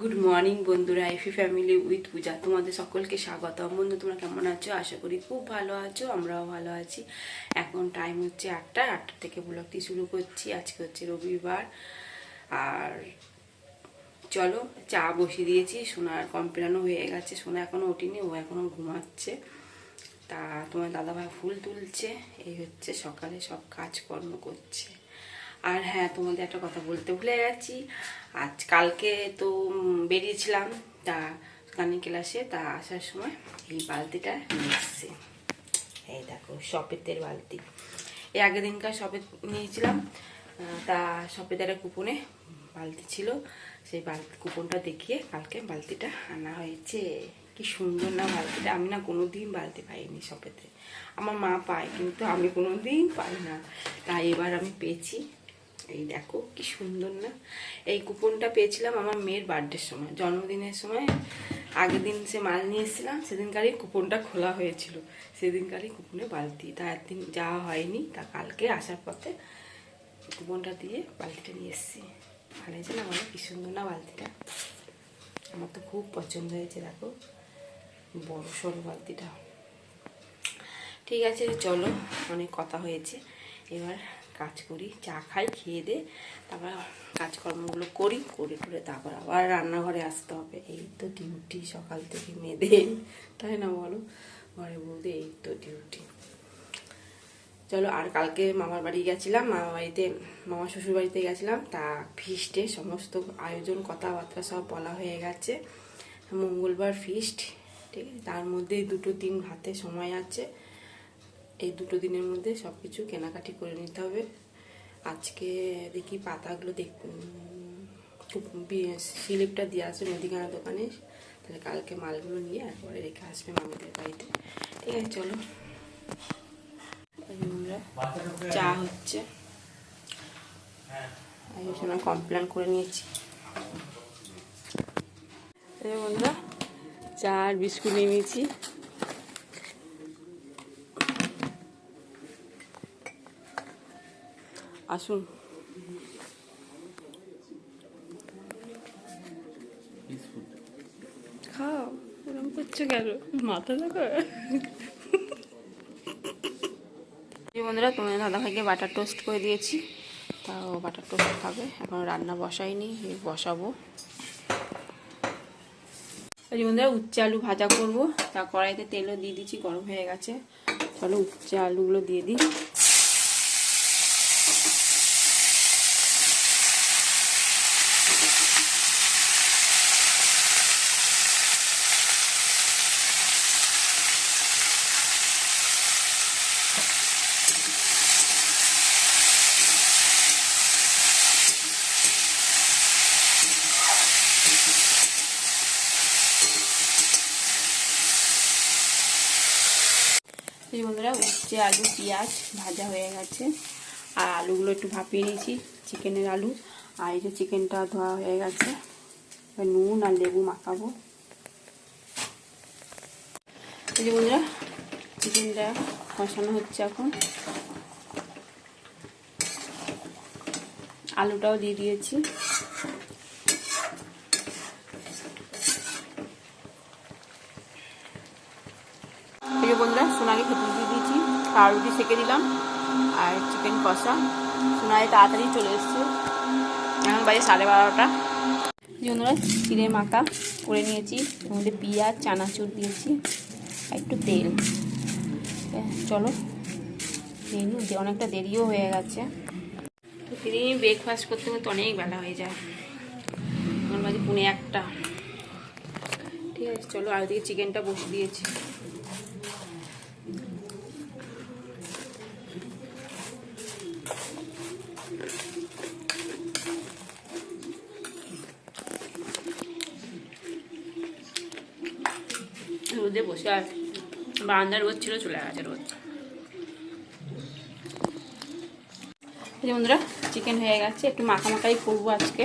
Good morning বন্ধুরা, এফি family with পূজা তোমাদের সকলকে স্বাগতম। বন্ধু, তোমরা কেমন আছো? আশা করি খুব ভালো আছো, আমরাও ভালো আছি। এখন টাইম হচ্ছে 8টা থেকে ব্লগটি শুরু করছি। আজকে হচ্ছে রবিবার। আর চলো, চা বসিয়ে দিয়েছি। সোনার কমপ্লেনও হয়ে গেছে, সোনা এখনো ওঠেনি, ও এখনো ঘুমাচ্ছে। তা তোমার দাদাভাই ফুল তুলছে, এই হচ্ছে সকালে সব কাজকর্ম করছে। আর হ্যাঁ, তোমাদের একটা কথা বলতে ভুলে গেছি। কালকে তো বেরিয়েছিলাম, তা গানের ক্লাসে, তা আসার সময় এই বালতিটা নিয়ে এসছি। এই দেখো, সপেতের বালতি। এই আগের দিনকার সপেত নিয়েছিলাম, তা সপেতের কুপনে বালতি ছিল, সেই কুপনটা দেখিয়ে কালকে বালতিটা আনা হয়েছে। কি সুন্দর না বালতিটা! আমি না কোনোদিন বালতি পাইনি সপেতে। আমার মা পায়, কিন্তু আমি কোনোদিন পাই না। তাই এবার আমি পেয়েছি। এই দেখো কি সুন্দর না! এই কুপনটা পেয়েছিলাম আমার মেয়ের বার্থডের সময়, জন্মদিনের সময়। আগের দিন সে মাল নিয়ে এসেছিলাম, সেদিনকারই কুপনটা খোলা হয়েছিল, সেদিনকারই কুপনে বালতি। তা একদিন যাওয়া হয়নি, তা কালকে আসার পথে কুপনটা দিয়ে বালতিটা নিয়ে এসেছি। ভালো হয়েছে না বলো? কি সুন্দর না বালতিটা! আমার তো খুব পছন্দ হয়েছে। দেখো, বড় সড়ো বালতিটা। ঠিক আছে, চলো, অনেক কথা হয়েছে, এবার কাজ করি, চা খাই, খেয়ে দে, তারপর কাজকর্মগুলো করি, করে তারপর আবার রান্নাঘরে আসতে হবে। এই তো ডিউটি সকাল থেকে মেয়েদের, তাই না বলো? ঘরে বলতে এই তো ডিউটি। চলো, আর কালকে মামার বাড়ি গেছিলাম, মামা শ্বশুর বাড়িতে গেছিলাম। তা ফিস্টে সমস্ত আয়োজন, কথাবার্তা সব বলা হয়ে গেছে। মঙ্গলবার ফিস্ট, ঠিক আছে? তার মধ্যে 2-3 হাতে সময় আছে। এই 2 দিনের মধ্যে সব কিছু কেনাকাটি করে নিতে হবে। আজকে দেখি পাতাগুলো স্লিপটা দিয়ে আসবে মুদিখানা দোকানে, তাহলে কালকে মালগুলো নিয়ে একবারে রেখে আসবে মামাদের বাড়িতে। ঠিক আছে, চলো। চা হচ্ছে, আমি কমপ্লেন করে নিয়েছি। বন্ধুরা, চা আর বিস্কুট নিয়ে নিয়েছি। আসুন, খাও। এরকম করছো কেন? মাথা দেখো। বন্ধুরা, তোমার দাদাভাইকে বাটার টোস্ট করে দিয়েছি, তাও বাটার টোস্ট খাবে। এখন রান্না বসাইনি, বসাবো। এই বন্ধুরা, উচ্ছে আলু ভাজা করবো, তা কড়াইতে তেলও দিয়ে দিচ্ছি, গরম হয়ে গেছে। চলো, উচ্ছে আলুগুলো দিয়ে দিই। এই বন্ধুরা, উচ্ছে আলু পেঁয়াজ ভাজা হয়ে গেছে, আর আলুগুলো একটু ভাপিয়ে নিয়েছি, চিকেনের আলু। আর এই যে চিকেনটা ধোয়া হয়ে গেছে, নুন আর লেবু মাখাবো। এই যে বন্ধুরা, চিকেনটা কষানো হচ্ছে এখন। আলুটাও দিয়ে দিয়েছি। এই যে বন্ধুরা, সোনাকে খেতে দিয়ে দিয়েছি, পাউরুটি সেঁকে দিলাম, আর চিকেন কষা। সোনালি তাড়াতাড়ি চলে এসছে, এখন বাজে 12:30। বন্ধুরা, চিড়ে মাখা করে নিয়েছি, এর মধ্যে পেঁয়াজ চানাচুর দিয়েছি আর একটু তেল। চলো খেয়ে নিই, যে অনেকটা দেরিও হয়ে গেছে। প্রতিদিন ব্রেকফাস্ট করতে করতে অনেক বেলা হয়ে যায়, এখন বাজে 1:45। ঠিক আছে, চলো। আর দিকে চিকেনটা বসিয়ে দিয়েছি। রোদে বসে, আর বারান্দার রোদ ছিল, চলে গেছে রোদ। বন্ধুরা, চিকেন হয়ে গেছে, একটু মাখামাখাই করবো আজকে।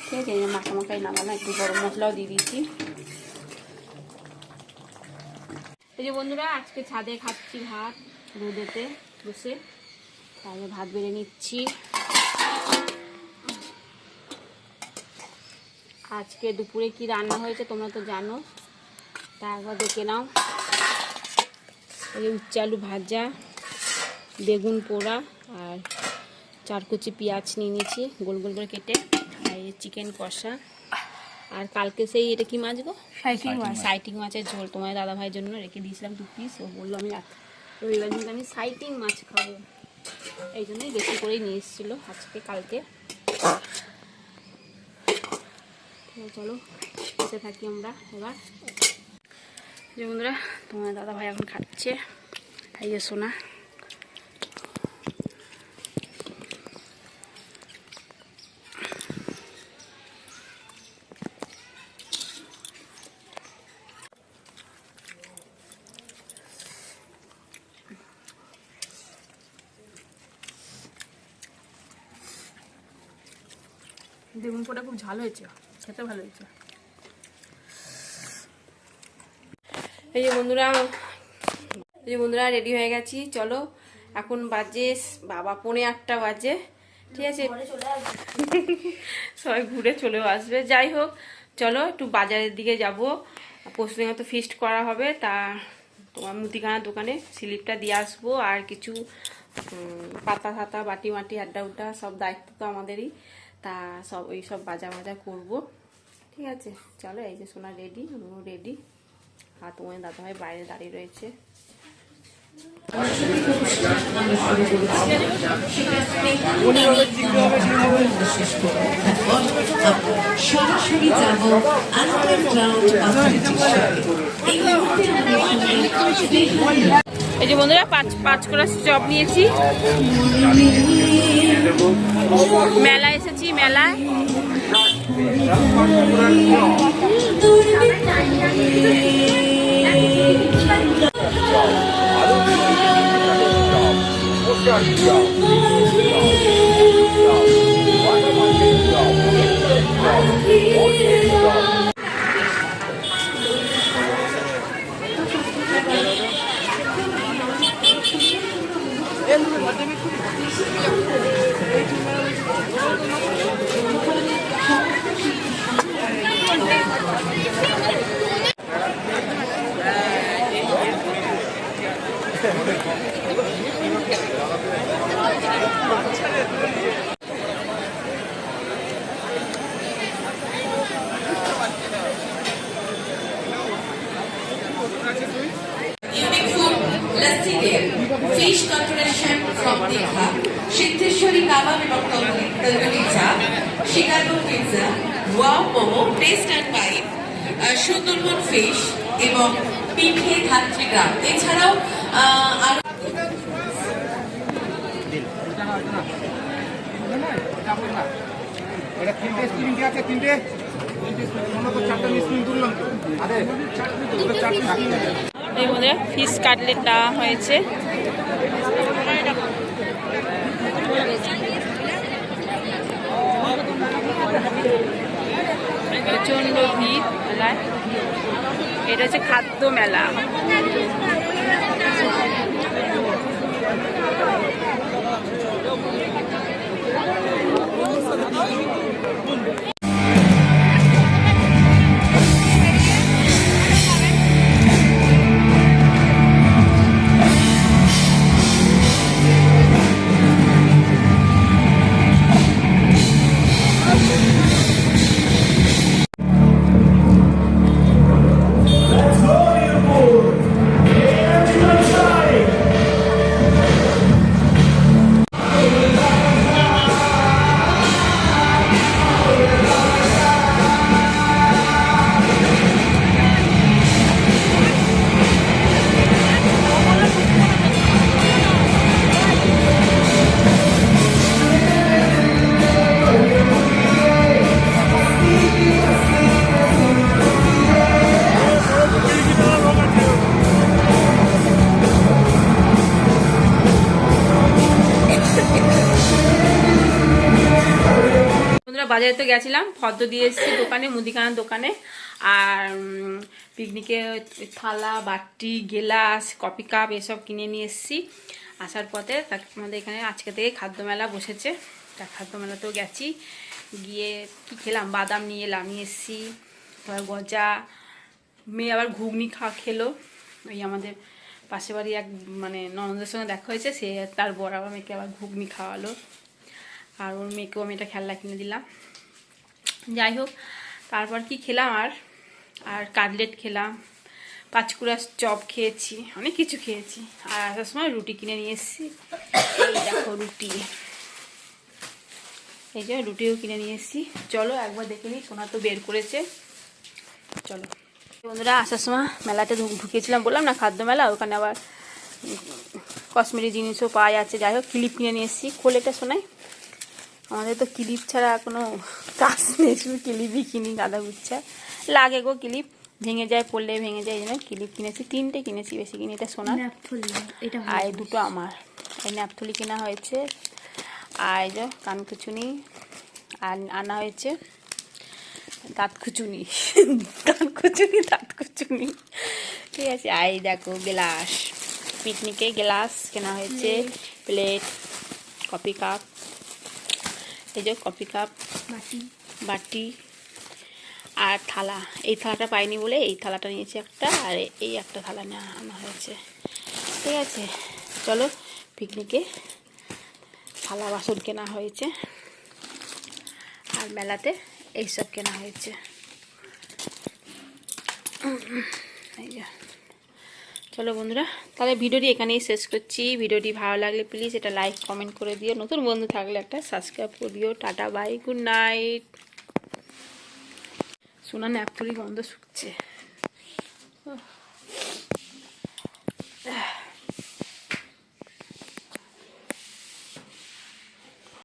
ঠিক আছে, মাখামাখাই নামানো, একটু গরম মশলাও দিয়ে দিয়েছি। এই যে বন্ধুরা, আজকে ছাদে খাচ্ছি ভাত, রোদেতে বসে, তাহলে ভাত বেড়ে নিচ্ছি। আজকে দুপুরে কি রান্না হয়েছে তোমরা তো জানো, তা একবার দেখে নাও। এই উচ্ছে আলু ভাজা, বেগুন পোড়া আর 4 কুচি পেঁয়াজ নিয়ে নিয়েছি গোল গোল করে কেটে, আর এই চিকেন কষা। আর কালকে সেই এটা কি মাছ গো, সাইটিং মাছের ঝোল তোমার দাদা ভাইয়ের জন্য রেখে দিয়েছিলাম 2 পিস। ও বললো আমি রবিবার দিন আমি সাইটিং মাছ খাবো, এই জন্যই বেশি করেই নিয়ে এসেছিলো আজকে কালকে। চলো খেতে থাকি আমরা এবার। যে বন্ধুরা তোমার দাদা ভাই এখন খাচ্ছে, এই যে সোনা। বেগুন পোড়া খুব ঝাল হয়েছে, খেতে ভালো হয়েছে। এই যে বন্ধুরা রেডি হয়ে গেছি, চলো এখন বাজে বাবা 7:45 বাজে, ঠিক আছে সবাই ঘুরে চলেও আসবে। যাই হোক চলো একটু বাজারের দিকে যাব, পরশুদিন তো ফিস্ট করা হবে, তা তোমার মুদিখানার দোকানে স্লিপটা দিয়ে আসবো। আর কিছু পাতা ফাতা বাটি মাটি আড্ডা উড্ডা সব দায়িত্ব তো আমাদেরই, তা সব ওই সব বাজা করবো, ঠিক আছে। চলো এই যে সোনা রেডি, আমিও রেডি, আর তোমার দাদাভাই বাইরে দাঁড়িয়ে রয়েছে। সরাসরি যাব এই যে বন্ধুরা 5 করে চপ নিয়েছি, মেলায় এসেছি, মেলায় fish corporation from Digha, Siddheshwari kebab এবং তন্দুরি চা, Chicago pizza, wow momo, taste and bite, Sundarban fish এবং পিঠে ধাত্রী গ্রাম, এছাড়াও আরো এই বন্ধুরা ফিশ কাটলেট দেওয়া হয়েছে, প্রচন্ড ভিড় মেলায়। এটা হচ্ছে খাদ্য মেলা। বাজারে তো গেছিলাম, ফর্দ দিয়ে এসেছি দোকানে, মুদিখানার দোকানে। আর পিকনিকে থালা বাটি গেলাস কফি কাপ এসব কিনে নিয়ে এসেছি। আসার পথে আমাদের এখানে আজকে থেকে খাদ্য মেলা বসেছে, তা খাদ্য মেলাতেও গেছি, গিয়ে কি খেলাম, বাদাম নিয়ে এলাম, নিয়ে এসেছি, তারপর গজা, মেয়ে আবার ঘুগনি খেলো। ওই আমাদের পাশে বাড়ি এক মানে ননদের সঙ্গে দেখা হয়েছে, সে তার বড় আবার মেয়েকে আবার ঘুগনি খাওয়ালো, আর ওর মেয়েকেও আমি একটা খেলনা কিনে দিলাম। যাই হোক, তারপর কি খেলাম, আর কাটলেট খেলাম, পাঁচকুড়া চপ খেয়েছি, অনেক কিছু খেয়েছি। আর আসার সময় রুটি কিনে নিয়ে এসেছি, এই দেখো রুটি, এই যে রুটিও কিনে নিয়ে এসেছি। চলো একবার দেখে নিই, সোনা তো বের করেছে, চলো। বন্ধুরা আসার সময় মেলাতে ঢুকেছিলাম, বললাম না খাদ্য মেলা, ওখানে আবার কসমেটিক জিনিসও পাওয়া যাচ্ছে। যাই হোক ক্লিপ কিনে নিয়ে এসেছি, খোলেটা শোনাই, আমাদের তো ক্লিপ ছাড়া কোনো কাজ নেই, শুধু ক্লিপই কিনি, গাদা গুচ্ছা লাগে গো, ক্লিপ ভেঙে যায়, পড়লে ভেঙে যায়, এই জন্য ক্লিপ কিনেছি, 3টে কিনেছি, বেশি কিনি। এটা সোনার, আর এই দুটো আমার, এই ন্যাপথলি কেনা হয়েছে, আর এই যে কানকুচুনি আর আনা হয়েছে, দাঁত খুচুনি দাঁত খুচুনি, ঠিক আছে। আর এই দেখো গ্লাস, পিকনিকে গ্লাস কেনা হয়েছে, প্লেট, কফি কাপ, এই যে কফি কাপ, বাটি আর থালা। এই থালাটা পাইনি বলে এই থালাটা নিয়েছি একটা, আর এই একটা থালা আনা হয়েছে, ঠিক আছে। চলো পিকনিকে থালা বাসন কেনা হয়েছে, আর মেলাতে এইসব কেনা হয়েছে, এই যে। চলো বন্ধুরা, তাহলে ভিডিওটি এখানেই শেষ করছি। ভিডিওটি ভালো লাগলে প্লিজ এটা লাইক কমেন্ট করে দিও, নতুন বন্ধু থাকলে একটা সাবস্ক্রাইব করে দিও। Tata bye, good night. সোনা ন্যাপথলি গন্ধ শুকছে।